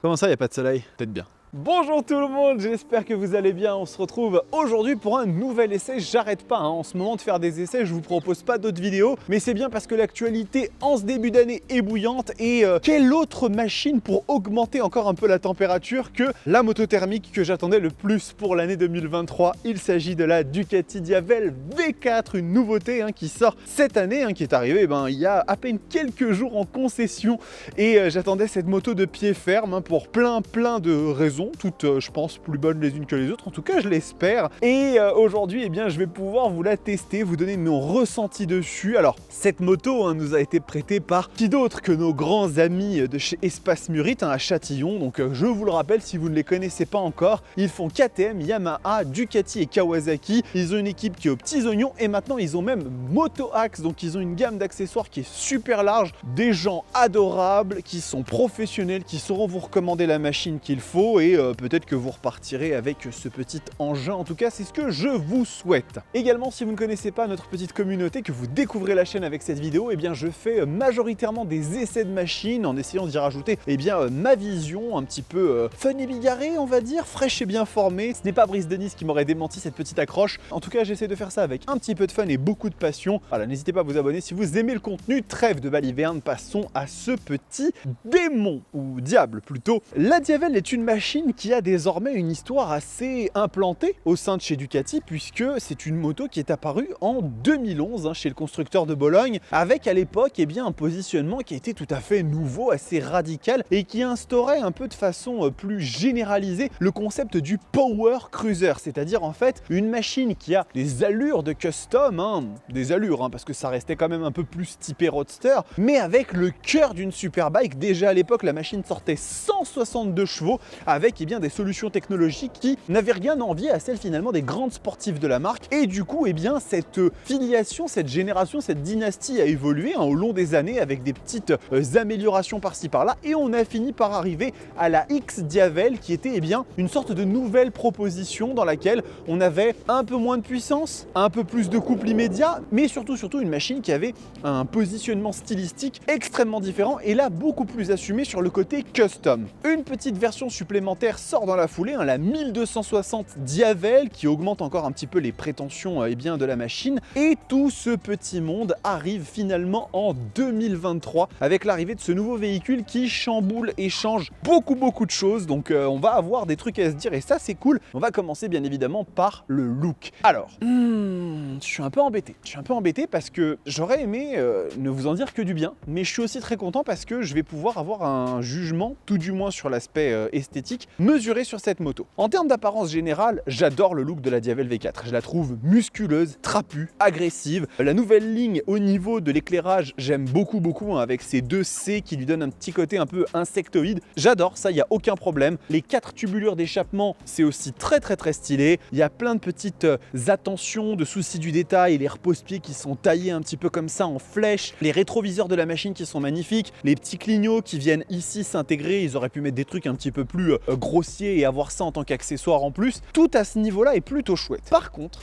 Comment ça, il n'y a pas de soleil? Peut-être bien. Bonjour tout le monde, j'espère que vous allez bien. On se retrouve aujourd'hui pour un nouvel essai. J'arrête pas en ce moment de faire des essais, je vous propose pas d'autres vidéos, mais c'est bien parce que l'actualité en ce début d'année est bouillante. Et quelle autre machine pour augmenter encore un peu la température que la moto thermique que j'attendais le plus pour l'année 2023. Il s'agit de la Ducati Diavel V4, une nouveauté qui sort cette année, qui est arrivée il y a à peine quelques jours en concession. Et j'attendais cette moto de pied ferme pour plein de raisons. Toutes, je pense, plus bonnes les unes que les autres, en tout cas je l'espère. Et aujourd'hui, je vais pouvoir vous la tester, vous donner mon ressenti dessus. Alors, cette moto nous a été prêtée par qui d'autre que nos grands amis de chez Espace Murit à Châtillon. Donc je vous le rappelle, si vous ne les connaissez pas encore, ils font KTM, Yamaha, Ducati et Kawasaki. Ils ont une équipe qui est aux petits oignons et maintenant ils ont même Moto Axe, donc ils ont une gamme d'accessoires qui est super large, des gens adorables, qui sont professionnels, qui sauront vous recommander la machine qu'il faut. Et peut-être que vous repartirez avec ce petit engin. En tout cas, c'est ce que je vous souhaite. Également, si vous ne connaissez pas notre petite communauté, que vous découvrez la chaîne avec cette vidéo, je fais majoritairement des essais de machines en essayant d'y rajouter ma vision un petit peu fun et bigarrée, on va dire, fraîche et bien formée. Ce n'est pas Brice Denis qui m'aurait démenti cette petite accroche. En tout cas, j'essaie de faire ça avec un petit peu de fun et beaucoup de passion. Voilà, n'hésitez pas à vous abonner si vous aimez le contenu. Trêve de baliverne, passons à ce petit démon, ou diable plutôt. La Diavel est une machine qui a désormais une histoire assez implantée au sein de chez Ducati, puisque c'est une moto qui est apparue en 2011 chez le constructeur de Bologne, avec à l'époque un positionnement qui était tout à fait nouveau, assez radical, et qui instaurait un peu de façon plus généralisée le concept du power cruiser, c'est-à-dire en fait une machine qui a des allures de custom, des allures parce que ça restait quand même un peu plus typé roadster, mais avec le cœur d'une superbike. Déjà à l'époque, la machine sortait 162 chevaux, avec des solutions technologiques qui n'avaient rien à envier à celles finalement des grandes sportives de la marque. Et du coup, cette filiation, cette génération, cette dynastie a évolué au long des années avec des petites améliorations par-ci par-là. Et on a fini par arriver à la X Diavel qui était une sorte de nouvelle proposition dans laquelle on avait un peu moins de puissance, un peu plus de couple immédiat, mais surtout une machine qui avait un positionnement stylistique extrêmement différent et là beaucoup plus assumé sur le côté custom. Une petite version supplémentaire sort dans la foulée, la 1260 Diavel qui augmente encore un petit peu les prétentions de la machine. Et tout ce petit monde arrive finalement en 2023 avec l'arrivée de ce nouveau véhicule qui chamboule et change beaucoup de choses. Donc on va avoir des trucs à se dire et ça c'est cool. On va commencer bien évidemment par le look. Alors, je suis un peu embêté parce que j'aurais aimé ne vous en dire que du bien, mais je suis aussi très content parce que je vais pouvoir avoir un jugement, tout du moins sur l'aspect esthétique, mesuré sur cette moto. En termes d'apparence générale, j'adore le look de la Diavel V4. Je la trouve musculeuse, trapue, agressive. La nouvelle ligne au niveau de l'éclairage, j'aime beaucoup avec ces deux C qui lui donnent un petit côté un peu insectoïde. J'adore ça, il n'y a aucun problème. Les 4 tubulures d'échappement, c'est aussi très stylé. Il y a plein de petites attentions, de soucis du détail, les repose-pieds qui sont taillés un petit peu comme ça en flèche, les rétroviseurs de la machine qui sont magnifiques, les petits clignots qui viennent ici s'intégrer. Ils auraient pu mettre des trucs un petit peu plus grossier et avoir ça en tant qu'accessoire en plus. Tout à ce niveau là est plutôt chouette. Par contre,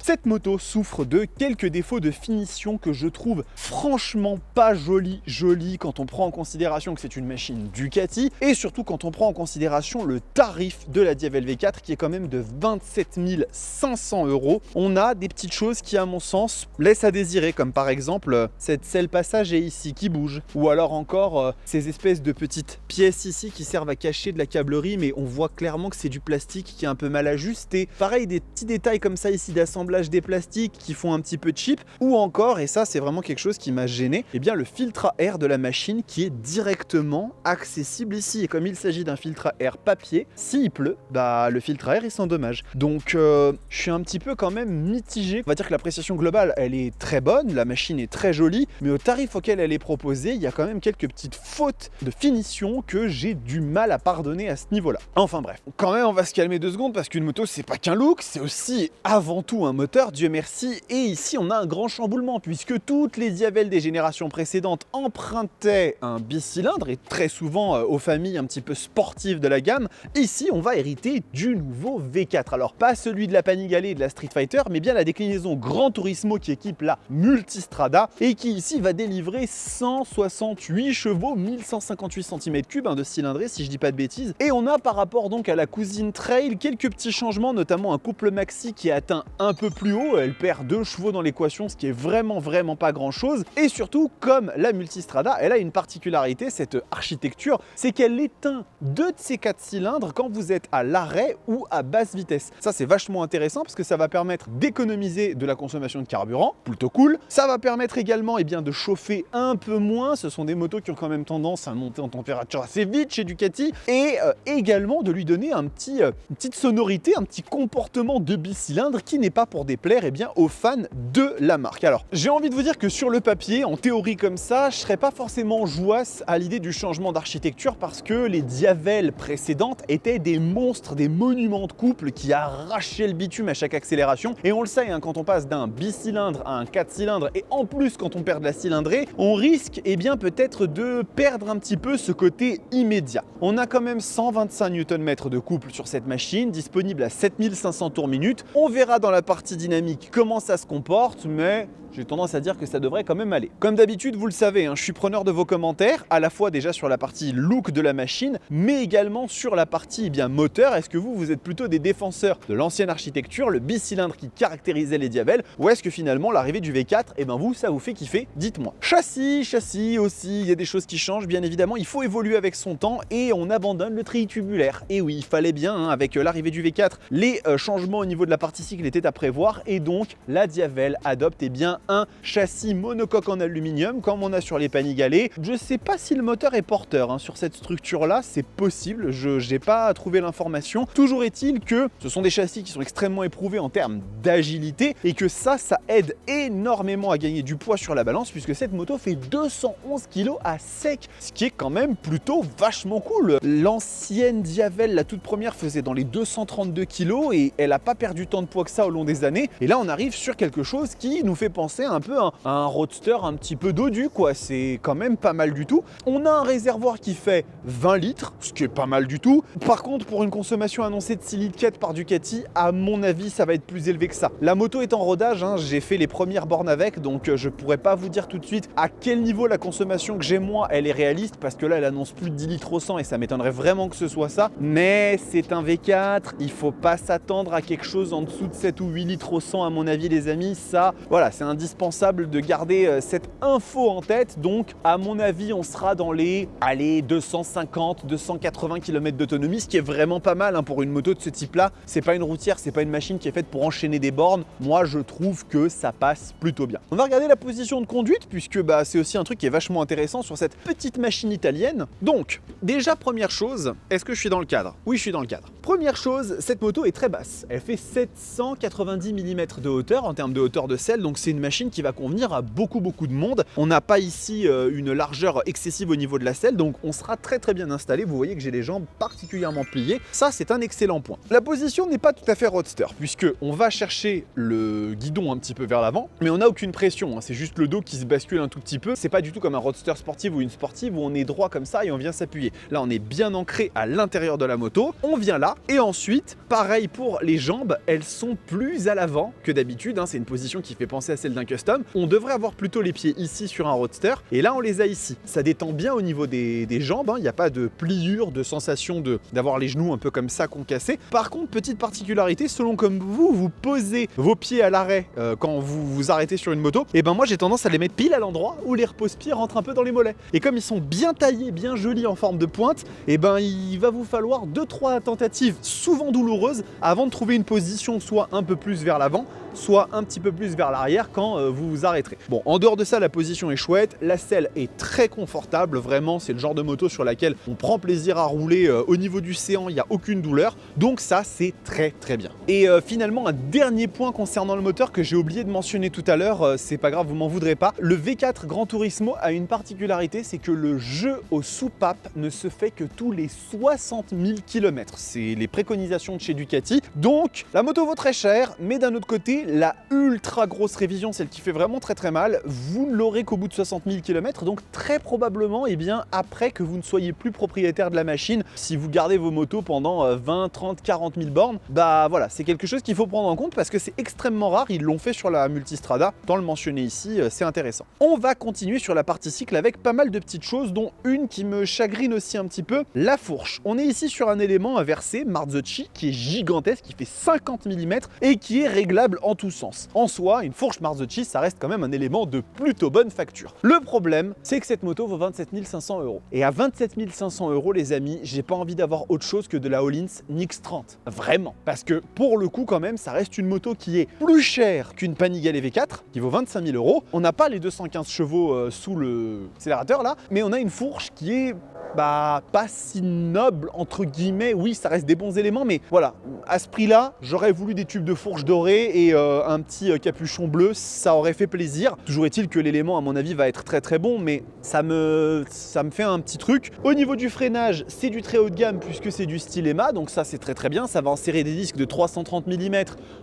cette moto souffre de quelques défauts de finition que je trouve franchement pas jolis quand on prend en considération que c'est une machine Ducati et surtout quand on prend en considération le tarif de la Diavel V4 qui est quand même de 27 500 €. On a des petites choses qui à mon sens laissent à désirer, comme par exemple cette selle passagère ici qui bouge, ou alors encore ces espèces de petites pièces ici qui servent à cacher de la câblerie, mais on voit clairement que c'est du plastique qui est un peu mal ajusté. Pareil, des petits détails comme ça ici d'assemblage des plastiques qui font un petit peu cheap, ou encore, et ça c'est vraiment quelque chose qui m'a gêné, le filtre à air de la machine qui est directement accessible ici. Et comme il s'agit d'un filtre à air papier, s'il pleut, le filtre à air il s'endommage. Donc je suis un petit peu quand même mitigé. On va dire que l'appréciation globale elle est très bonne, la machine est très jolie, mais au tarif auquel elle est proposée, il y a quand même quelques petites fautes de finition que j'ai du mal à pardonner à ce niveau. niveau-là. Enfin bref, quand même on va se calmer 2 secondes parce qu'une moto c'est pas qu'un look, c'est aussi avant tout un moteur, Dieu merci, et ici on a un grand chamboulement puisque toutes les Diavel des générations précédentes empruntaient un bicylindre et très souvent aux familles un petit peu sportives de la gamme. Ici on va hériter du nouveau V4, alors pas celui de la Panigale et de la Street Fighter, mais bien la déclinaison Gran Turismo qui équipe la Multistrada et qui ici va délivrer 168 chevaux, 1158 cm3 de cylindrée si je dis pas de bêtises. Et on a par rapport donc à la cousine Trail quelques petits changements, notamment un couple maxi qui est atteint un peu plus haut, elle perd 2 chevaux dans l'équation, ce qui est vraiment pas grand chose. Et surtout, comme la Multistrada, elle a une particularité, cette architecture, c'est qu'elle éteint 2 de ses 4 cylindres quand vous êtes à l'arrêt ou à basse vitesse. Ça c'est vachement intéressant parce que ça va permettre d'économiser de la consommation de carburant, plutôt cool. Ça va permettre également de chauffer un peu moins, ce sont des motos qui ont quand même tendance à monter en température assez vite chez Ducati, et également de lui donner une petite sonorité, un petit comportement de bicylindre qui n'est pas pour déplaire aux fans de la marque. Alors j'ai envie de vous dire que sur le papier, en théorie comme ça, je serais pas forcément jouasse à l'idée du changement d'architecture parce que les Diavel précédentes étaient des monstres, des monuments de couple qui arrachaient le bitume à chaque accélération, et on le sait, quand on passe d'un bicylindre à un 4 cylindres, et en plus quand on perd de la cylindrée, on risque peut-être de perdre un petit peu ce côté immédiat. On a quand même 125 Nm de couple sur cette machine, disponible à 7500 tours minute. On verra dans la partie dynamique comment ça se comporte, mais j'ai tendance à dire que ça devrait quand même aller. Comme d'habitude, vous le savez, je suis preneur de vos commentaires, à la fois déjà sur la partie look de la machine, mais également sur la partie moteur. Est-ce que vous êtes plutôt des défenseurs de l'ancienne architecture, le bicylindre qui caractérisait les Diavel, ou est-ce que finalement l'arrivée du V4, ça vous fait kiffer? Dites-moi. Châssis aussi, il y a des choses qui changent, bien évidemment, il faut évoluer avec son temps et on abandonne le treillis tubulaire. Et oui, il fallait bien, avec l'arrivée du V4, les changements au niveau de la partie cycle étaient à prévoir, et donc la Diavel adopte un châssis monocoque en aluminium comme on a sur les Panigale. Je sais pas si le moteur est porteur sur cette structure là, c'est possible, je n'ai pas trouvé l'information. Toujours est-il que ce sont des châssis qui sont extrêmement éprouvés en termes d'agilité et que ça aide énormément à gagner du poids sur la balance puisque cette moto fait 211 kg à sec, ce qui est quand même plutôt vachement cool. L'ancienne Diavel, la toute première, faisait dans les 232 kg et elle n'a pas perdu tant de poids que ça au long des années, et là on arrive sur quelque chose qui nous fait penser un peu à un roadster un petit peu dodu quoi, c'est quand même pas mal du tout. On a un réservoir qui fait 20 litres, ce qui est pas mal du tout. Par contre, pour une consommation annoncée de 6 litres 4 par Ducati, à mon avis ça va être plus élevé que ça. La moto est en rodage, j'ai fait les premières bornes avec, donc je pourrais pas vous dire tout de suite à quel niveau la consommation que j'ai moi elle est réaliste, parce que là elle annonce plus de 10 litres au 100 et ça m'étonnerait vraiment que ce soit ça, mais c'est un V4, il faut pas s'attendre à quelque chose en dessous de 7 ou 8 litres au 100 à mon avis les amis, ça voilà, c'est indispensable de garder cette info en tête. Donc à mon avis on sera dans les 250-280 km d'autonomie, ce qui est vraiment pas mal pour une moto de ce type là. C'est pas une routière, c'est pas une machine qui est faite pour enchaîner des bornes. Moi je trouve que ça passe plutôt bien. On va regarder la position de conduite puisque c'est aussi un truc qui est vachement intéressant sur cette petite machine italienne. Donc déjà première chose, est-ce que je suis dans le cadre? Oui, je suis dans le cadre. Première chose, cette moto est très basse, elle fait 790 mm de hauteur en termes de hauteur de selle, donc c'est une machine qui va convenir à beaucoup de monde. On n'a pas ici une largeur excessive au niveau de la selle, donc on sera très bien installé. Vous voyez que j'ai les jambes particulièrement pliées, ça c'est un excellent point. La position n'est pas tout à fait roadster puisque on va chercher le guidon un petit peu vers l'avant, mais on n'a aucune pression, c'est juste le dos qui se bascule un tout petit peu. C'est pas du tout comme un roadster sportif ou une sportive où on est droit comme ça et on vient s'appuyer. Là on est bien ancré à l'intérieur de la moto, on vient là, et ensuite pareil pour les jambes, elles sont plus à l'avant que d'habitude, c'est une position qui fait penser à celle d'un custom. On devrait avoir plutôt les pieds ici sur un roadster, et là on les a ici. Ça détend bien au niveau des jambes, il n'y a pas de pliure, de sensation d'avoir les genoux un peu comme ça concassés. Par contre, petite particularité, selon comme vous posez vos pieds à l'arrêt quand vous vous arrêtez sur une moto, et moi j'ai tendance à les mettre pile à l'endroit où les repose-pieds rentrent un peu dans les mollets. Et comme ils sont bien taillés, bien jolis en forme de pointe, il va vous falloir 2-3 tentatives tentatives souvent douloureuses avant de trouver une position soit un peu plus vers l'avant, soit un petit peu plus vers l'arrière quand vous vous arrêterez. Bon, en dehors de ça, la position est chouette, la selle est très confortable, vraiment, c'est le genre de moto sur laquelle on prend plaisir à rouler au niveau du séant, il n'y a aucune douleur, donc ça, c'est très très bien. Et finalement, un dernier point concernant le moteur que j'ai oublié de mentionner tout à l'heure, c'est pas grave, vous m'en voudrez pas, le V4 Gran Turismo a une particularité, c'est que le jeu aux soupapes ne se fait que tous les 60 000 km, c'est les préconisations de chez Ducati, donc la moto vaut très cher, mais d'un autre côté, la ultra grosse révision, celle qui fait vraiment très très mal, vous ne l'aurez qu'au bout de 60 000 km, donc très probablement après que vous ne soyez plus propriétaire de la machine, si vous gardez vos motos pendant 20, 30, 40 000 bornes, bah voilà, c'est quelque chose qu'il faut prendre en compte parce que c'est extrêmement rare, ils l'ont fait sur la Multistrada, tant le mentionner ici, c'est intéressant. On va continuer sur la partie cycle avec pas mal de petites choses, dont une qui me chagrine aussi un petit peu, la fourche. On est ici sur un élément inversé, Marzocchi, qui est gigantesque, qui fait 50 mm et qui est réglable en tous sens. En soi, une fourche Marzocchi, ça reste quand même un élément de plutôt bonne facture. Le problème, c'est que cette moto vaut 27 500 €. Et à 27 500 €, les amis, j'ai pas envie d'avoir autre chose que de la Öhlins Nix 30. Vraiment. Parce que pour le coup, quand même, ça reste une moto qui est plus chère qu'une Panigale V4, qui vaut 25 000 €. On n'a pas les 215 chevaux sous le accélérateur là, mais on a une fourche qui est pas si noble entre guillemets. Oui, ça reste des bons éléments, mais voilà, à ce prix là j'aurais voulu des tubes de fourche dorés et un petit capuchon bleu, ça aurait fait plaisir. Toujours est-il que l'élément à mon avis va être très très bon, mais ça me fait un petit truc. Au niveau du freinage, c'est du très haut de gamme puisque c'est du style EMA, donc ça c'est très très bien, ça va enserrer des disques de 330 mm,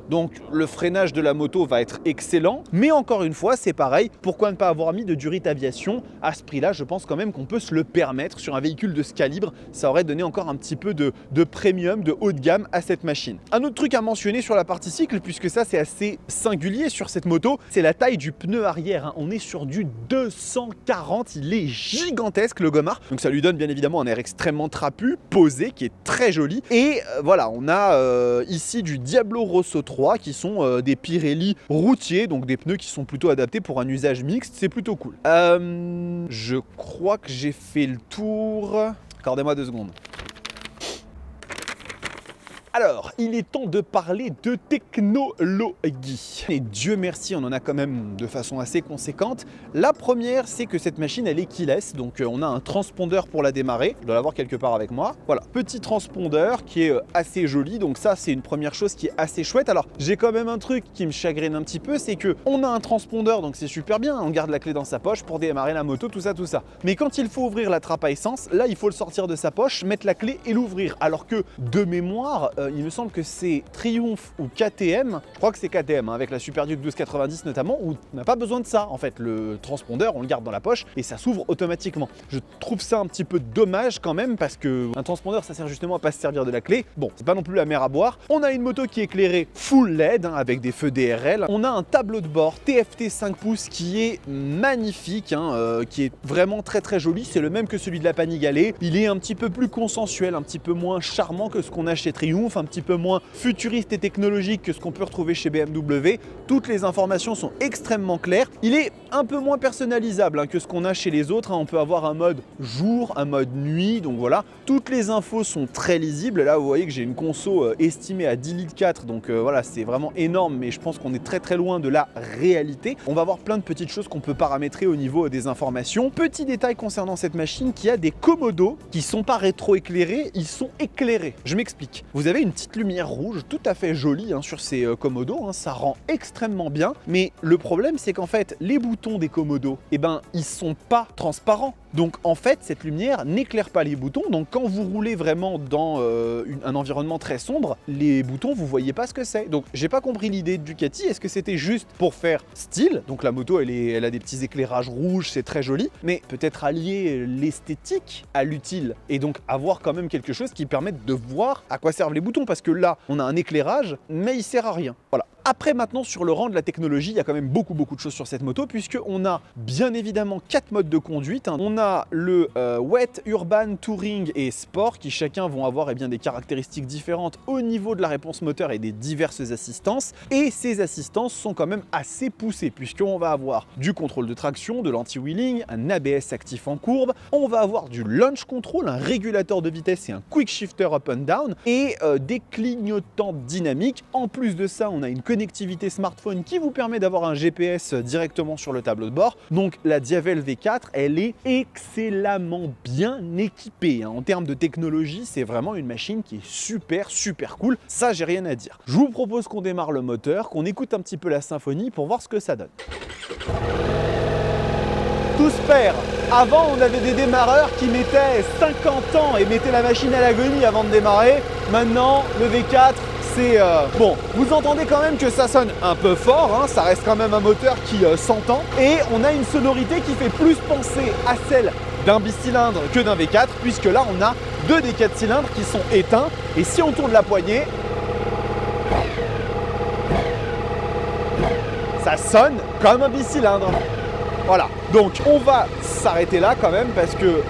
donc le freinage de la moto va être excellent, mais encore une fois c'est pareil, pourquoi ne pas avoir mis de Durit Aviation à ce prix là? Je pense quand même qu'on peut se le permettre sur un véhicule de ce calibre, ça aurait donné encore un petit peu de premium, de haut de gamme à cette machine. Un autre truc à mentionner sur la partie cycle, puisque ça c'est assez singulier sur cette moto, c'est la taille du pneu arrière, hein. On est sur du 240, il est gigantesque le gommard, donc ça lui donne bien évidemment un air extrêmement trapu, posé, qui est très joli, et voilà, on a ici du Diablo Rosso 3 qui sont des Pirelli routiers, donc des pneus qui sont plutôt adaptés pour un usage mixte, c'est plutôt cool. Je crois que j'ai fait le tour. Accordez-moi 2 secondes. Alors, il est temps de parler de technologie. Et Dieu merci, on en a quand même de façon assez conséquente. La première, c'est que cette machine, elle est keyless. Donc, on a un transpondeur pour la démarrer. Je dois l'avoir quelque part avec moi. Voilà, petit transpondeur qui est assez joli. Donc ça, c'est une première chose qui est assez chouette. Alors, j'ai quand même un truc qui me chagrine un petit peu, c'est que on a un transpondeur, donc c'est super bien. On garde la clé dans sa poche pour démarrer la moto, tout ça. Mais quand il faut ouvrir la trappe à essence, là, il faut le sortir de sa poche, mettre la clé et l'ouvrir. Alors que, de mémoire, il me semble que c'est Triumph ou KTM, je crois que c'est KTM, hein, avec la Super Duke 1290 notamment, où on n'a pas besoin de ça en fait. Le transpondeur, on le garde dans la poche et ça s'ouvre automatiquement. Je trouve ça un petit peu dommage quand même parce que un transpondeur, ça sert justement à pas se servir de la clé. Bon, c'est pas non plus la mer à boire. On a une moto qui est éclairée full LED, hein, avec des feux DRL. On a un tableau de bord TFT 5 pouces qui est magnifique, hein, qui est vraiment très très joli. C'est le même que celui de la Panigale. Il est un petit peu plus consensuel, un petit peu moins charmant que ce qu'on a chez Triumph, un petit peu moins futuriste et technologique que ce qu'on peut retrouver chez BMW. Toutes les informations sont extrêmement claires. Il est un peu moins personnalisable, hein, que ce qu'on a chez les autres, hein. On peut avoir un mode jour, un mode nuit, donc voilà. Toutes les infos sont très lisibles. Là, vous voyez que j'ai une conso estimée à 10 litres 4, donc voilà, c'est vraiment énorme, mais je pense qu'on est très très loin de la réalité. On va avoir plein de petites choses qu'on peut paramétrer au niveau des informations. Petit détail concernant cette machine, qui a des commodos qui sont pas rétro-éclairés, ils sont éclairés. Je m'explique. Vous avez une petite lumière rouge tout à fait jolie, hein, sur ces commodos, hein, ça rend extrêmement bien, mais le problème c'est qu'en fait les boutons des commodos, eh ben ils sont pas transparents, donc en fait cette lumière n'éclaire pas les boutons, donc quand vous roulez vraiment dans un environnement très sombre, les boutons vous voyez pas ce que c'est. Donc j'ai pas compris l'idée de Ducati, est-ce que c'était juste pour faire style, donc la moto elle a des petits éclairages rouges, c'est très joli, mais peut-être allier l'esthétique à l'utile et donc avoir quand même quelque chose qui permette de voir à quoi servent les boutons, parce que là on a un éclairage mais il sert à rien. Voilà. Après maintenant sur le rang de la technologie, il y a quand même beaucoup de choses sur cette moto puisqu'on a bien évidemment 4 modes de conduite. On a le Wet, Urban, Touring et Sport qui chacun vont avoir des caractéristiques différentes au niveau de la réponse moteur et des diverses assistances. Et ces assistances sont quand même assez poussées puisqu'on va avoir du contrôle de traction, de l'anti-wheeling, un ABS actif en courbe, on va avoir du launch control, un régulateur de vitesse et un quick shifter up and down et des clignotants dynamiques. En plus de ça, on a une connectivité smartphone qui vous permet d'avoir un GPS directement sur le tableau de bord. Donc la Diavel V4, elle est excellemment bien équipée. En termes de technologie, c'est vraiment une machine qui est super cool. Ça, j'ai rien à dire. Je vous propose qu'on démarre le moteur, qu'on écoute un petit peu la symphonie pour voir ce que ça donne. Tous pairs. Avant, on avait des démarreurs qui mettaient 50 ans et mettaient la machine à l'agonie avant de démarrer. Maintenant, le V4, c'est bon, vous entendez quand même que ça sonne un peu fort, hein, ça reste quand même un moteur qui s'entend. Et on a une sonorité qui fait plus penser à celle d'un bicylindre que d'un V4, puisque là, on a 2 des 4 cylindres qui sont éteints. Et si on tourne la poignée, ça sonne comme un bicylindre. Voilà, donc on va s'arrêter là quand même parce que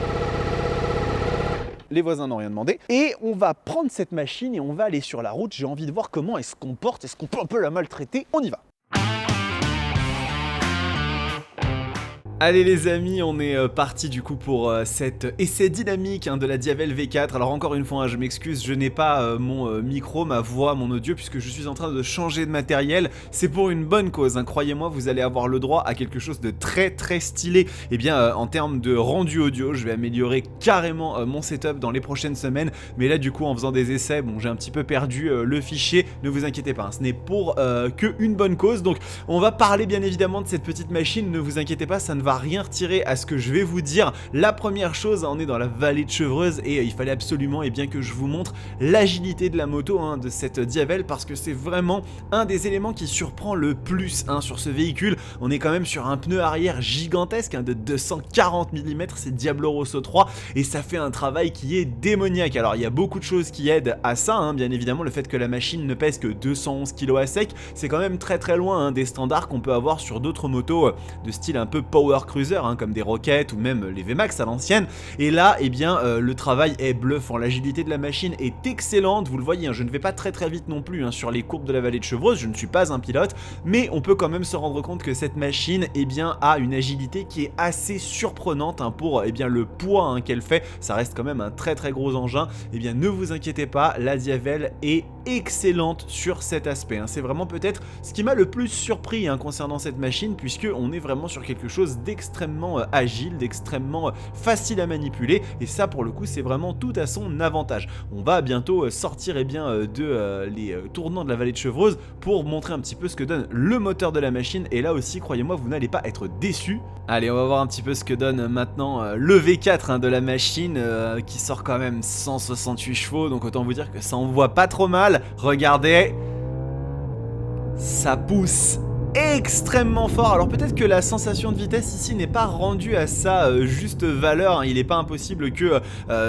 les voisins n'ont rien demandé. Et on va prendre cette machine et on va aller sur la route. J'ai envie de voir comment elle se comporte, est-ce qu'on peut un peu la maltraiter? On y va. Allez les amis, on est parti du coup pour cet essai dynamique de la Diavel V4. Alors encore une fois, je m'excuse, je n'ai pas mon micro, ma voix, mon audio puisque je suis en train de changer de matériel. C'est pour une bonne cause, croyez-moi, vous allez avoir le droit à quelque chose de très stylé. Et bien en termes de rendu audio, je vais améliorer carrément mon setup dans les prochaines semaines. Mais là du coup en faisant des essais, bon j'ai un petit peu perdu le fichier, ne vous inquiétez pas, ce n'est pour que une bonne cause. Donc on va parler bien évidemment de cette petite machine, ne vous inquiétez pas, ça ne va rien retirer à ce que je vais vous dire. La première chose, on est dans la vallée de Chevreuse et il fallait absolument bien que je vous montre l'agilité de la moto de cette Diavel parce que c'est vraiment un des éléments qui surprend le plus sur ce véhicule. On est quand même sur un pneu arrière gigantesque de 240 mm, c'est Diablo Rosso 3 et ça fait un travail qui est démoniaque. Alors il y a beaucoup de choses qui aident à ça, bien évidemment le fait que la machine ne pèse que 211 kg à sec, c'est quand même très loin des standards qu'on peut avoir sur d'autres motos de style un peu power cruiser comme des Rocket ou même les VMAX à l'ancienne. Et là le travail est bluffant, l'agilité de la machine est excellente, vous le voyez, je ne vais pas très vite non plus sur les courbes de la vallée de Chevreuse, je ne suis pas un pilote, mais on peut quand même se rendre compte que cette machine a une agilité qui est assez surprenante pour le poids qu'elle fait, ça reste quand même un très gros engin. Ne vous inquiétez pas, la Diavel est excellente sur cet aspect, c'est vraiment peut-être ce qui m'a le plus surpris concernant cette machine, puisque on est vraiment sur quelque chose d'extrêmement agile, d'extrêmement facile à manipuler, et ça pour le coup c'est vraiment tout à son avantage. On va bientôt sortir de les tournants de la vallée de Chevreuse pour montrer un petit peu ce que donne le moteur de la machine, et là aussi croyez-moi vous n'allez pas être déçus. Allez, on va voir un petit peu ce que donne maintenant le V4 de la machine qui sort quand même 168 chevaux, donc autant vous dire que ça envoie pas trop mal. Regardez, ça pousse extrêmement fort. Alors peut-être que la sensation de vitesse ici n'est pas rendue à sa juste valeur, il n'est pas impossible que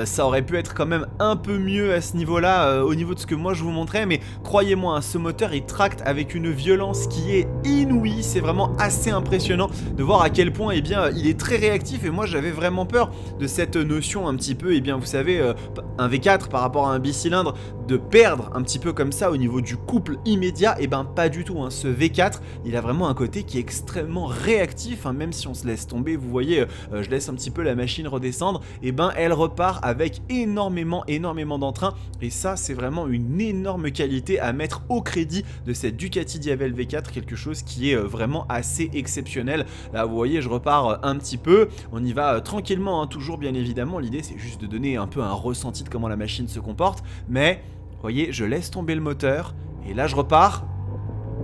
ça aurait pu être quand même un peu mieux à ce niveau là, au niveau de ce que moi je vous montrais, mais croyez-moi ce moteur il tracte avec une violence qui est inouïe, c'est vraiment assez impressionnant de voir à quel point il est très réactif. Et moi j'avais vraiment peur de cette notion un petit peu, vous savez, un V4 par rapport à un bicylindre, de perdre un petit peu comme ça au niveau du couple immédiat. Et pas du tout, ce V4 il a vraiment un côté qui est extrêmement réactif, même si on se laisse tomber, vous voyez, je laisse un petit peu la machine redescendre, elle repart avec énormément d'entrain, et ça c'est vraiment une énorme qualité à mettre au crédit de cette Ducati Diavel V4, quelque chose qui est vraiment assez exceptionnel. Là vous voyez je repars un petit peu, on y va tranquillement, toujours bien évidemment, l'idée c'est juste de donner un peu un ressenti de comment la machine se comporte, mais vous voyez je laisse tomber le moteur, et là je repars.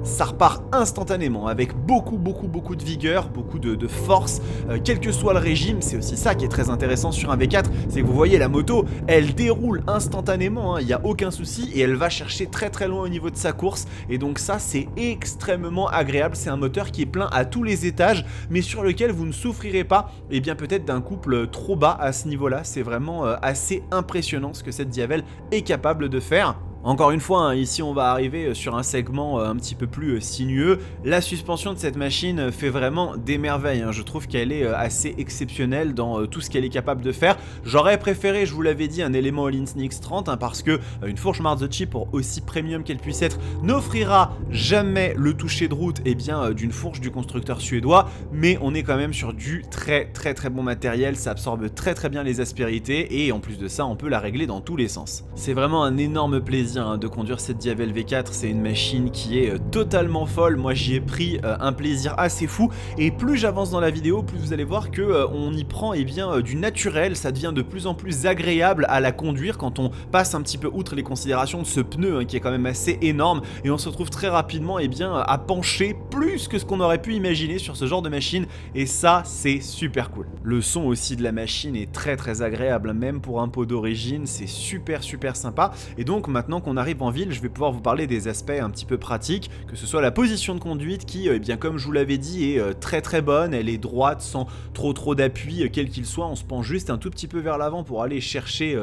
Ça repart instantanément avec beaucoup de vigueur, beaucoup de force, quel que soit le régime. C'est aussi ça qui est très intéressant sur un V4, c'est que vous voyez la moto, elle déroule instantanément, il n'y a aucun souci, et elle va chercher très loin au niveau de sa course, et donc ça c'est extrêmement agréable. C'est un moteur qui est plein à tous les étages, mais sur lequel vous ne souffrirez pas peut-être d'un couple trop bas à ce niveau là. C'est vraiment assez impressionnant ce que cette Diavel est capable de faire. Encore une fois, hein, ici on va arriver sur un segment un petit peu plus sinueux. La suspension de cette machine fait vraiment des merveilles, hein. Je trouve qu'elle est assez exceptionnelle dans tout ce qu'elle est capable de faire. J'aurais préféré, je vous l'avais dit, un élément All-in X30 hein, parce que une fourche Marzocchi, pour aussi premium qu'elle puisse être, n'offrira jamais le toucher de route d'une fourche du constructeur suédois, mais on est quand même sur du très bon matériel. Ça absorbe très bien les aspérités et en plus de ça on peut la régler dans tous les sens. C'est vraiment un énorme plaisir de conduire cette Diavel V4, c'est une machine qui est totalement folle. Moi j'y ai pris un plaisir assez fou et plus j'avance dans la vidéo, plus vous allez voir que on y prend du naturel. Ça devient de plus en plus agréable à la conduire quand on passe un petit peu outre les considérations de ce pneu hein, qui est quand même assez énorme, et on se retrouve très rapidement à pencher plus que ce qu'on aurait pu imaginer sur ce genre de machine, et ça c'est super cool. Le son aussi de la machine est très agréable, même pour un pot d'origine, c'est super sympa. Et donc maintenant qu'on arrive en ville, je vais pouvoir vous parler des aspects un petit peu pratiques, que ce soit la position de conduite qui, comme je vous l'avais dit, est très bonne. Elle est droite sans trop d'appui, quel qu'il soit. On se penche juste un tout petit peu vers l'avant pour aller chercher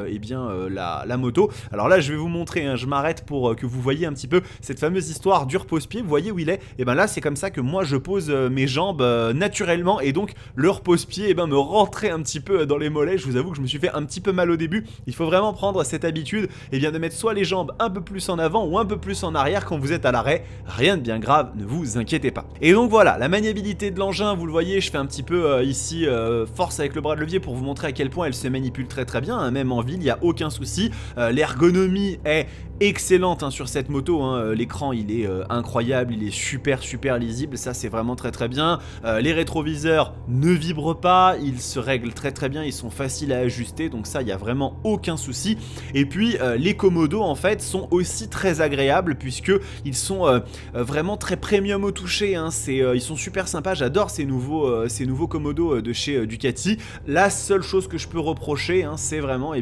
la moto. Alors là je vais vous montrer, hein, je m'arrête pour que vous voyez un petit peu cette fameuse histoire du repose-pied. Vous voyez où il est? Et ben là c'est comme ça que moi je pose mes jambes naturellement, et donc le repose-pied me rentrait un petit peu dans les mollets. Je vous avoue que je me suis fait un petit peu mal au début. Il faut vraiment prendre cette habitude de mettre soit les jambes un peu plus en avant ou un peu plus en arrière quand vous êtes à l'arrêt. Rien de bien grave, ne vous inquiétez pas. Et donc voilà, la maniabilité de l'engin, vous le voyez, je fais un petit peu ici force avec le bras de levier pour vous montrer à quel point elle se manipule très bien, hein, même en ville, il n'y a aucun souci. L'ergonomie est excellente hein, sur cette moto, hein. L'écran il est incroyable, il est super lisible, ça c'est vraiment très bien. Les rétroviseurs ne vibrent pas, ils se règlent très bien, ils sont faciles à ajuster, donc ça il n'y a vraiment aucun souci. Et puis les commodos en fait sont aussi très agréables puisque ils sont vraiment très premium au toucher, hein. Ils sont super sympas, j'adore ces nouveaux commodos de chez Ducati. La seule chose que je peux reprocher hein, c'est vraiment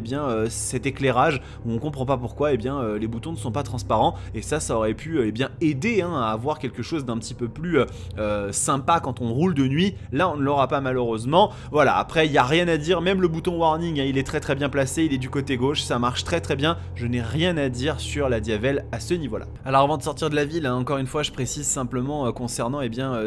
cet éclairage où on comprend pas pourquoi les boutons ne sont pas transparents, et ça aurait pu aider hein, à avoir quelque chose d'un petit peu plus sympa quand on roule de nuit. Là on ne l'aura pas malheureusement. Voilà, après il n'y a rien à dire, même le bouton warning hein, il est très bien placé, il est du côté gauche, ça marche très bien. Je n'ai rien à dire sur la Diavel à ce niveau là. Alors avant de sortir de la ville hein, encore une fois je précise simplement concernant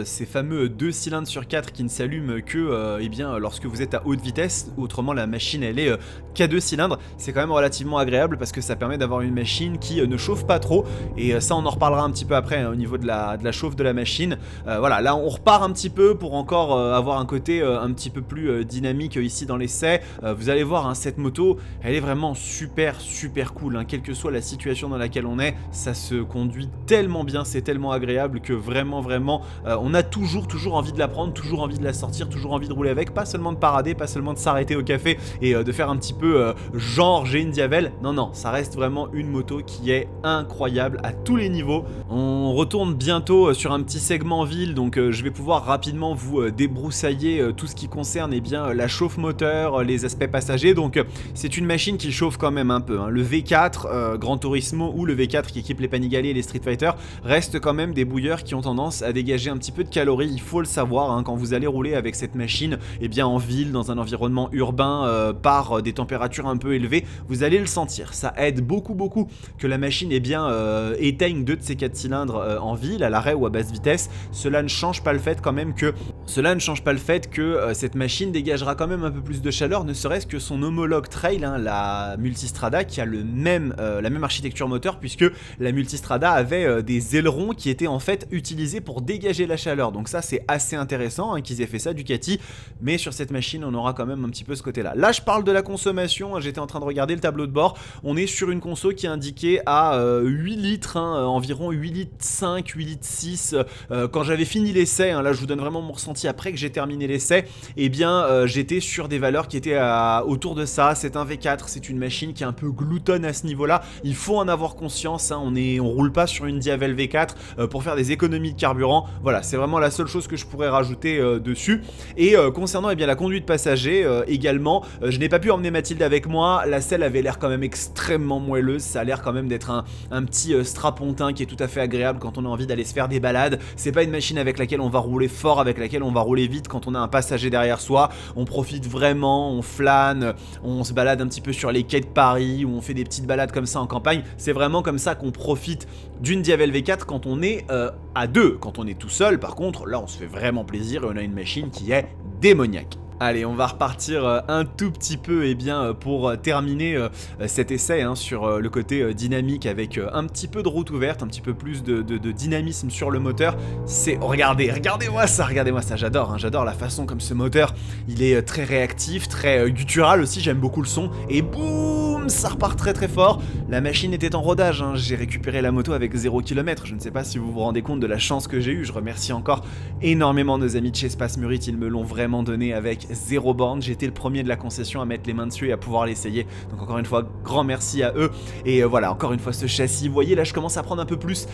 ces fameux 2 cylindres sur 4 qui ne s'allument que lorsque vous êtes à haute vitesse. Autrement la machine elle est qu'à 2 cylindres. C'est quand même relativement agréable parce que ça permet d'avoir une machine qui ne chauffe pas trop, et ça on en reparlera un petit peu après hein, au niveau de la chauffe de la machine. Voilà, là on repart un petit peu pour encore avoir un côté un petit peu plus dynamique ici dans l'essai. Vous allez voir hein, cette moto elle est vraiment super cool hein. Quelle que soit la situation dans laquelle on est, ça se conduit tellement bien, c'est tellement agréable que vraiment on a toujours envie de la prendre, toujours envie de la sortir, toujours envie de rouler avec, pas seulement de parader, pas seulement de s'arrêter au café et de faire un petit peu genre j'ai une Diavel. Non, ça reste vraiment une moto qui est incroyable à tous les niveaux. On retourne bientôt sur un petit segment ville, donc je vais pouvoir rapidement vous débroussailler tout ce qui concerne la chauffe moteur, les aspects passagers. Donc c'est une machine qui chauffe quand même un peu hein. Le V4 Gran Turismo ou le V4 qui équipe les Panigale et les Street Fighter restent quand même des bouilleurs qui ont tendance à dégager un petit peu de calories. Il faut le savoir hein, quand vous allez rouler avec cette machine en ville, dans un environnement urbain par des températures un peu élevées, vous allez le sentir. Ça aide beaucoup que la machine éteigne 2 de ses 4 cylindres en ville, à l'arrêt ou à basse vitesse. Cela ne change pas le fait que cette machine dégagera quand même un peu plus de chaleur, ne serait-ce que son homologue trail hein, la Multistrada, qui a la même architecture moteur, puisque la Multistrada avait des ailerons qui étaient en fait utilisés pour dégager la chaleur. Donc ça c'est assez intéressant hein, qu'ils aient fait ça Ducati, mais sur cette machine on aura quand même un petit peu ce côté là. Là je parle de la consommation hein, j'étais en train de regarder le tableau de bord, on est sur une conso qui est indiquée à 8 litres hein, environ 8 litres 5, 8 litres 6 quand j'avais fini l'essai hein, là je vous donne vraiment mon ressenti après que j'ai terminé l'essai, j'étais sur des valeurs qui étaient autour de ça. C'est un V4, c'est une machine qui est un peu gloutonne à ce niveau là, il faut en avoir conscience hein, on roule pas sur une Diavel V4 V4 pour faire des économies de carburant. Voilà, c'est vraiment la seule chose que je pourrais rajouter dessus. Et concernant bien la conduite passager également, je n'ai pas pu emmener Mathilde avec moi. La selle avait l'air quand même extrêmement moelleuse, ça a l'air quand même d'être un petit strapontin qui est tout à fait agréable quand on a envie d'aller se faire des balades. C'est pas une machine avec laquelle on va rouler fort, avec laquelle on va rouler vite quand on a un passager derrière soi. On profite vraiment, on flâne, on se balade un petit peu sur les quais de Paris, ou on fait des petites balades comme ça en campagne. C'est vraiment comme ça qu'on profite d'une Diavel V4 quand on est à deux. Quand on est tout seul, par contre, là on se fait vraiment plaisir et on a une machine qui est démoniaque. Allez, on va repartir un tout petit peu pour terminer cet essai sur le côté dynamique avec un petit peu de route ouverte, un petit peu plus de dynamisme sur le moteur. Regardez-moi ça, j'adore, j'adore la façon comme ce moteur, il est très réactif, très guttural aussi, j'aime beaucoup le son, et boum, ça repart très très fort. La machine était en rodage, j'ai récupéré la moto avec 0 km, je ne sais pas si vous vous rendez compte de la chance que j'ai eue, je remercie encore énormément nos amis de chez Space Murit, ils me l'ont vraiment donné avec 0 borne, j'ai été le premier de la concession à mettre les mains dessus et à pouvoir l'essayer, donc encore une fois grand merci à eux. Et voilà, encore une fois ce châssis, vous voyez là je commence à prendre un peu plus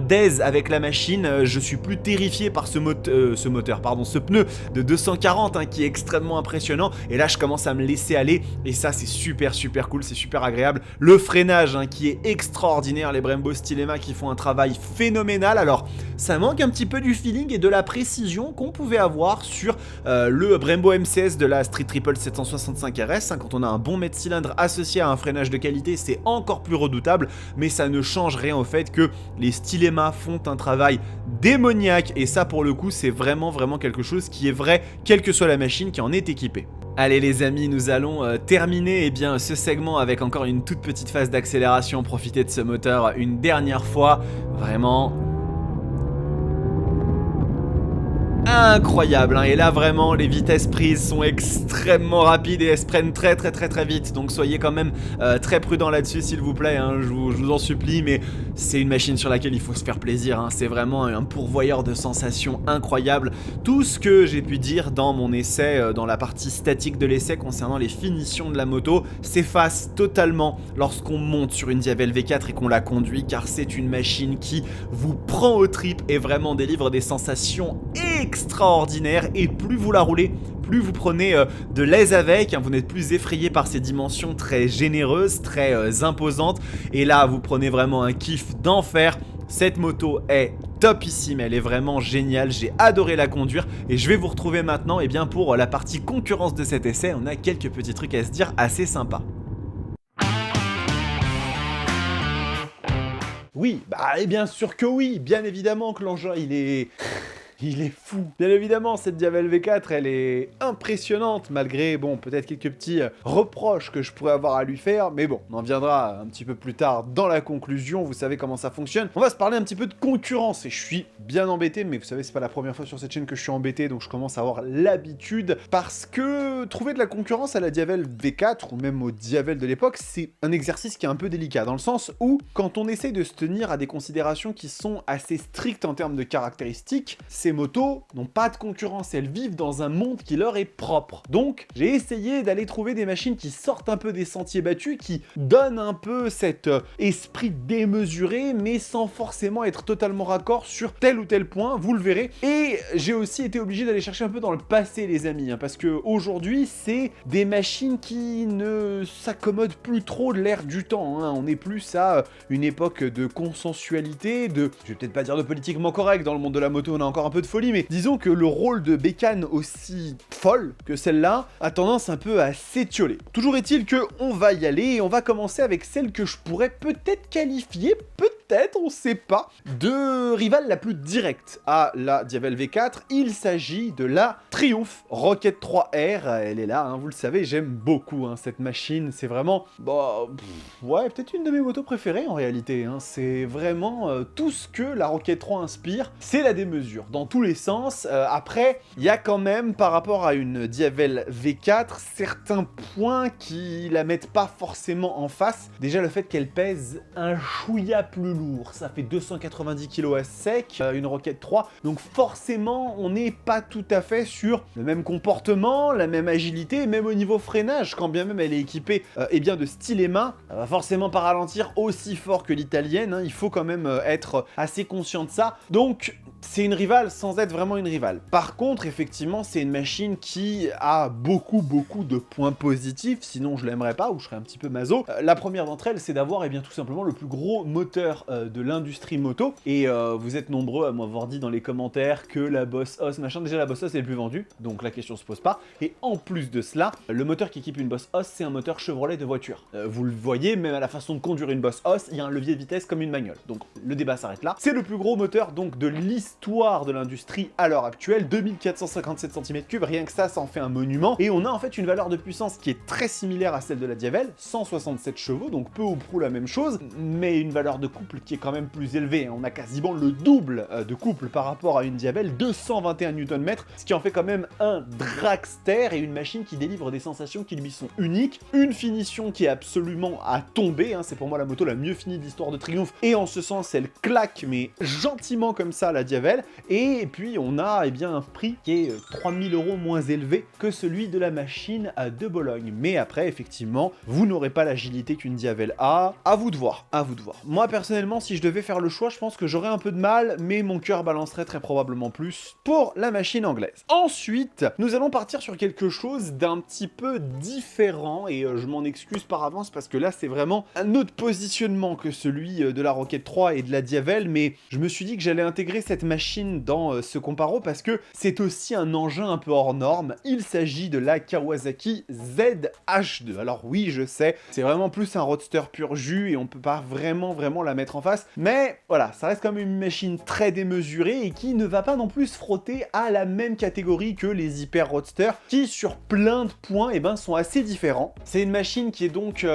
d'aise avec la machine, je suis plus terrifié par ce pneu de 240 qui est extrêmement impressionnant, et là je commence à me laisser aller et ça c'est super cool, c'est super agréable. Le freinage qui est extraordinaire, les Brembo Stylema qui font un travail phénoménal. Alors ça manque un petit peu du feeling et de la précision qu'on pouvait avoir sur le Brembo MCS de la Street Triple 765 RS. Quand on a un bon mètre cylindre associé à un freinage de qualité, c'est encore plus redoutable, mais ça ne change rien au fait que les Stylema font un travail démoniaque, et ça pour le coup c'est vraiment quelque chose qui est vrai, quelle que soit la machine qui en est équipée. Allez les amis, nous allons terminer ce segment avec encore une toute petite phase d'accélération, profiter de ce moteur une dernière fois, vraiment incroyable, et là vraiment les vitesses prises sont extrêmement rapides et elles se prennent très vite, donc soyez quand même très prudents là-dessus s'il vous plaît, je vous en supplie, mais c'est une machine sur laquelle il faut se faire plaisir, c'est vraiment un pourvoyeur de sensations incroyables. Tout ce que j'ai pu dire dans mon essai, dans la partie statique de l'essai concernant les finitions de la moto, s'efface totalement lorsqu'on monte sur une Diavel V4 et qu'on la conduit, car c'est une machine qui vous prend aux tripes et vraiment délivre des sensations extraordinaire, et plus vous la roulez, plus vous prenez de l'aise avec, vous n'êtes plus effrayé par ces dimensions très généreuses, très imposantes, et là vous prenez vraiment un kiff d'enfer. Cette moto est topissime, elle est vraiment géniale, j'ai adoré la conduire, et je vais vous retrouver maintenant pour la partie concurrence de cet essai. On a quelques petits trucs à se dire assez sympas. Oui, et bien sûr que oui, bien évidemment que l'engin il est fou. Bien évidemment, cette Diavel V4, elle est impressionnante, malgré, peut-être quelques petits reproches que je pourrais avoir à lui faire, mais bon, on en viendra un petit peu plus tard dans la conclusion, vous savez comment ça fonctionne. On va se parler un petit peu de concurrence, et je suis bien embêté, mais vous savez, c'est pas la première fois sur cette chaîne que je suis embêté, donc je commence à avoir l'habitude, parce que trouver de la concurrence à la Diavel V4, ou même au Diavel de l'époque, c'est un exercice qui est un peu délicat, dans le sens où, quand on essaye de se tenir à des considérations qui sont assez strictes en termes de caractéristiques, ces motos n'ont pas de concurrence, elles vivent dans un monde qui leur est propre. Donc j'ai essayé d'aller trouver des machines qui sortent un peu des sentiers battus, qui donnent un peu cet esprit démesuré, mais sans forcément être totalement raccord sur tel ou tel point, vous le verrez. Et j'ai aussi été obligé d'aller chercher un peu dans le passé les amis, parce que aujourd'hui c'est des machines qui ne s'accommodent plus trop de l'ère du temps, on est plus à une époque de consensualité, je vais peut-être pas dire de politiquement correct, dans le monde de la moto on a encore un peu de folie, mais disons que le rôle de bécane aussi folle que celle-là a tendance un peu à s'étioler. Toujours est-il que on va y aller, et on va commencer avec celle que je pourrais peut-être qualifier, on sait pas, de rivale la plus directe à la Diavel V4. Il s'agit de la Triumph Rocket 3R, elle est là, vous le savez, j'aime beaucoup cette machine, c'est vraiment, ouais, peut-être une de mes motos préférées en réalité, c'est vraiment tout ce que la Rocket 3 inspire, c'est la démesure, dans tous les sens. Après, il y a quand même, par rapport à une Diavel V4, certains points qui la mettent pas forcément en face. Déjà le fait qu'elle pèse un chouïa plus lourd, ça fait 290 kg à sec, une Rocket 3, donc forcément on n'est pas tout à fait sur le même comportement, la même agilité, même au niveau freinage, quand bien même elle est équipée eh bien de stylet main, elle va forcément pas ralentir aussi fort que l'italienne, hein, il faut quand même être assez conscient de ça, donc c'est une rivale sans être vraiment une rivale. Par contre, effectivement, c'est une machine qui a beaucoup de points positifs, sinon je l'aimerais pas, ou je serais un petit peu maso. La première d'entre elles, c'est d'avoir, eh bien, tout simplement le plus gros moteur de l'industrie moto, et vous êtes nombreux à m'avoir dit dans les commentaires que la Boss Hoss, machin, déjà la Boss Hoss est le plus vendue, donc la question se pose pas, et en plus de cela, le moteur qui équipe une Boss Hoss, c'est un moteur Chevrolet de voiture. Vous le voyez, même à la façon de conduire une Boss Hoss, il y a un levier de vitesse comme une Magnole, donc le débat s'arrête là. C'est le plus gros moteur donc de l'histoire de l'industrie à l'heure actuelle, 2457 cm3, rien que ça en fait un monument, et on a en fait une valeur de puissance qui est très similaire à celle de la Diavel, 167 chevaux, donc peu ou prou la même chose, mais une valeur de couple qui est quand même plus élevée, on a quasiment le double de couple par rapport à une Diavel, 221 Nm, ce qui en fait quand même un dragster et une machine qui délivre des sensations qui lui sont uniques, une finition qui est absolument à tomber, hein, c'est pour moi la moto la mieux finie de l'histoire de Triumph, et en ce sens elle claque mais gentiment comme ça la Diavel, et puis on a eh bien un prix qui est 3000 € moins élevé que celui de la machine de Bologne, mais après effectivement vous n'aurez pas l'agilité qu'une Diavel a, à vous de voir, à vous de voir. Moi personnellement si je devais faire le choix, je pense que j'aurais un peu de mal, mais mon cœur balancerait très probablement plus pour la machine anglaise. Ensuite, nous allons partir sur quelque chose d'un petit peu différent, et je m'en excuse par avance parce que là c'est vraiment un autre positionnement que celui de la Rocket 3 et de la Diavel, mais je me suis dit que j'allais intégrer cette machine dans ce comparo parce que c'est aussi un engin un peu hors norme. Il s'agit de la Kawasaki ZH2. Alors oui, je sais, c'est vraiment plus un roadster pur jus et on peut pas vraiment la mettre en face, mais voilà, ça reste quand même une machine très démesurée et qui ne va pas non plus se frotter à la même catégorie que les hyper roadsters qui sur plein de points eh ben, sont assez différents. C'est une machine qui est donc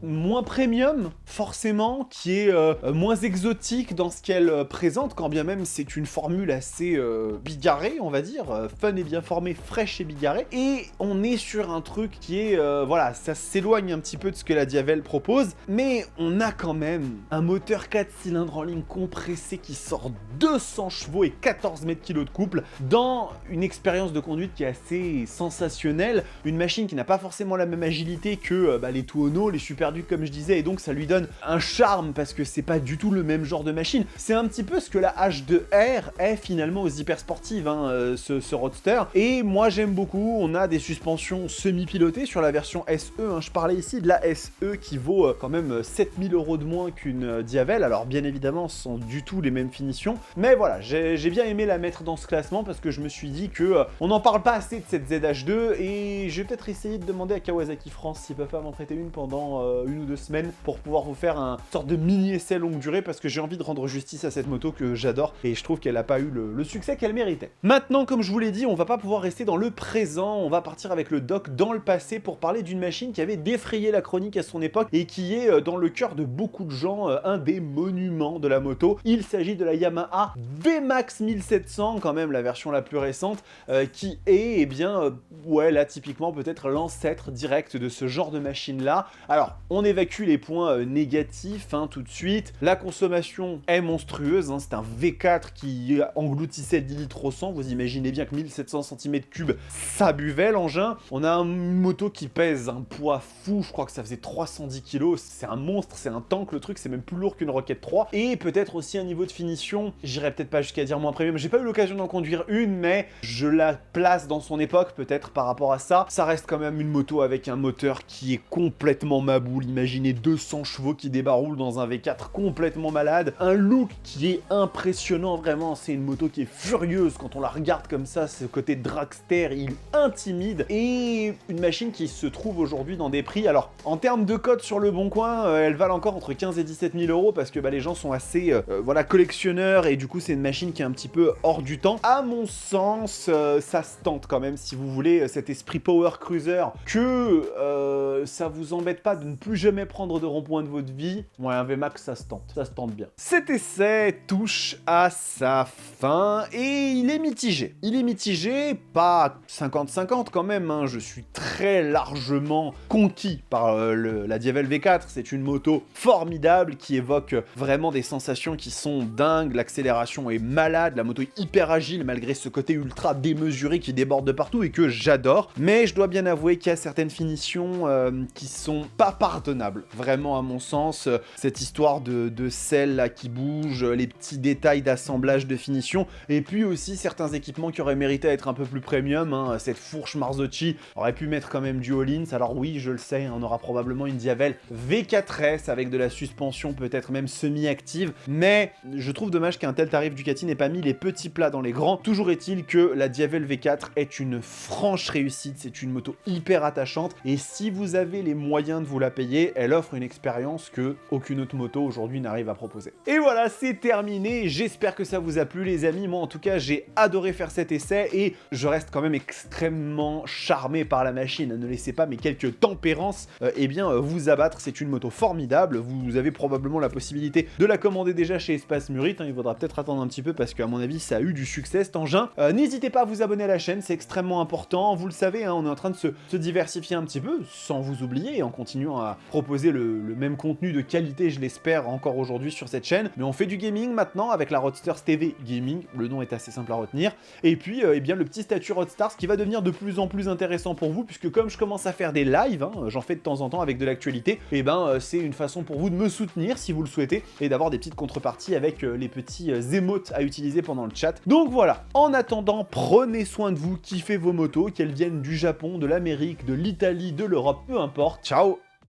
moins premium forcément, qui est moins exotique dans ce qu'elle présente, quand bien même c'est une formule assez bigarrée on va dire, fun et bien formée, fraîche et bigarrée, et on est sur un truc qui est voilà, ça s'éloigne un petit peu de ce que la Diavel propose, mais on a quand même un moteur 4 cylindres en ligne compressé qui sort 200 chevaux et 14 mètres kg de couple dans une expérience de conduite qui est assez sensationnelle, une machine qui n'a pas forcément la même agilité que les Tuono, les Super Duke comme je disais, et donc ça lui donne un charme parce que c'est pas du tout le même genre de machine. C'est un petit peu ce que la H2R est finalement aux hyper sportives, hein, ce roadster, et moi j'aime beaucoup. On a des suspensions semi-pilotées sur la version SE, hein. Je parlais ici de la SE qui vaut quand même 7000 € de moins qu'une Diavel, alors bien évidemment ce sont du tout les mêmes finitions, mais voilà, j'ai bien aimé la mettre dans ce classement parce que je me suis dit que on n'en parle pas assez de cette ZH2, et je vais peut-être essayer de demander à Kawasaki France s'ils peuvent pas m'en prêter une pendant 1 ou 2 semaines pour pouvoir vous faire un sorte de mini essai longue durée, parce que j'ai envie de rendre justice à cette moto que j'adore et je trouve qu'elle a pas eu le succès qu'elle méritait. Maintenant, comme je vous l'ai dit, on va pas pouvoir rester dans le présent, on va partir avec le doc dans le passé pour parler d'une machine qui avait défrayé la chronique à son époque et qui est dans le cœur de beaucoup de gens un des monuments de la moto. Il s'agit de la Yamaha VMAX 1700, quand même la version la plus récente, qui est, eh bien, ouais, là typiquement peut-être l'ancêtre direct de ce genre de machine là. Alors, on évacue les points négatifs hein, tout de suite. La consommation est monstrueuse, hein, c'est un V4 qui engloutissait 10 litres au 100, vous imaginez bien que 1700 cm3, ça buvait l'engin. On a une moto qui pèse un poids fou, je crois que ça faisait 310 kg, c'est un monstre, c'est un tank le truc, c'est même plus lourd qu'une Rocket 3, et peut-être aussi un niveau de finition, j'irais peut-être pas jusqu'à dire moins premium, j'ai pas eu l'occasion d'en conduire une, mais je la place dans son époque peut-être par rapport à ça. Ça reste quand même une moto avec un moteur qui est complètement maboule, imaginez 200 chevaux qui débaroulent dans un V4 complètement malade, un look qui est impressionnant vraiment, c'est une moto qui est furieuse quand on la regarde comme ça, ce côté dragster, il intimide, et une machine qui se trouve aujourd'hui dans des prix, alors en termes de cote sur le bon coin, elles valent encore entre 15 et 17 000 € parce que les gens sont assez voilà, collectionneurs, et du coup c'est une machine qui est un petit peu hors du temps. À mon sens, ça se tente quand même si vous voulez cet esprit power cruiser, que ça vous embête pas de ne plus jamais prendre de rond-point de votre vie. Ouais, un VMAX ça se tente bien. Cet essai touche à sa fin et il est mitigé. Il est mitigé, pas 50-50 quand même, hein. Je suis très largement conquis par la Diavel V4. C'est une moto formidable qui évoque vraiment des sensations qui sont dingues. L'accélération est malade, la moto est hyper agile malgré ce côté ultra démesuré qui déborde de partout et que j'adore. Mais je dois bien avouer qu'il y a certaines finitions qui sont pas pardonnables. Vraiment à mon sens, cette histoire de selle là qui bouge, les petits détails d'assemblage de finition, et puis aussi certains équipements qui auraient mérité à être un peu plus premium, hein. Cette fourche Marzocchi aurait pu mettre quand même du Öhlins. Alors oui, je le sais, on aura probablement une Diavel V4S avec de la suspension peut-être même semi-active, mais je trouve dommage qu'un tel tarif Ducati n'ait pas mis les petits plats dans les grands. Toujours est-il que la Diavel V4 est une franche réussite, c'est une moto hyper attachante, et si vous avez les moyens de vous la payer, elle offre une expérience que aucune autre moto aujourd'hui n'arrive à proposer. Et voilà, c'est terminé, j'espère que ça vous a plu les amis. Moi en tout cas, j'ai adoré faire cet essai, et je reste quand même extrêmement charmé par la machine. Ne laissez pas mes quelques tempérances vous abattre, c'est une moto formidable. Vous avez probablement la possibilité de la commander déjà chez Espace Murit, hein. Il faudra peut-être attendre un petit peu parce qu'à mon avis ça a eu du succès cet engin. N'hésitez pas à vous abonner à la chaîne, c'est extrêmement important, vous le savez, hein, on est en train de se diversifier un petit peu, sans vous oublier, et en continuant à proposer le même contenu de qualité, je l'espère, encore aujourd'hui sur cette chaîne. Mais on fait du gaming maintenant avec la Roadsters TV Gaming, le nom est assez simple à retenir, et puis le petit statut Roadstars qui va devenir de plus en plus intéressant pour vous, puisque comme je commence à faire des lives, hein, j'en fais de temps en temps avec de l'actualité, et c'est une façon pour vous de me soutenir si vous le souhaitez, et d'avoir des petites contreparties avec les petits émotes à utiliser pendant le chat. Donc voilà, en attendant, prenez soin de vous, kiffez vos motos, qu'elles viennent du Japon, de l'Amérique, de l'Italie, de l'Europe, peu importe. Ciao!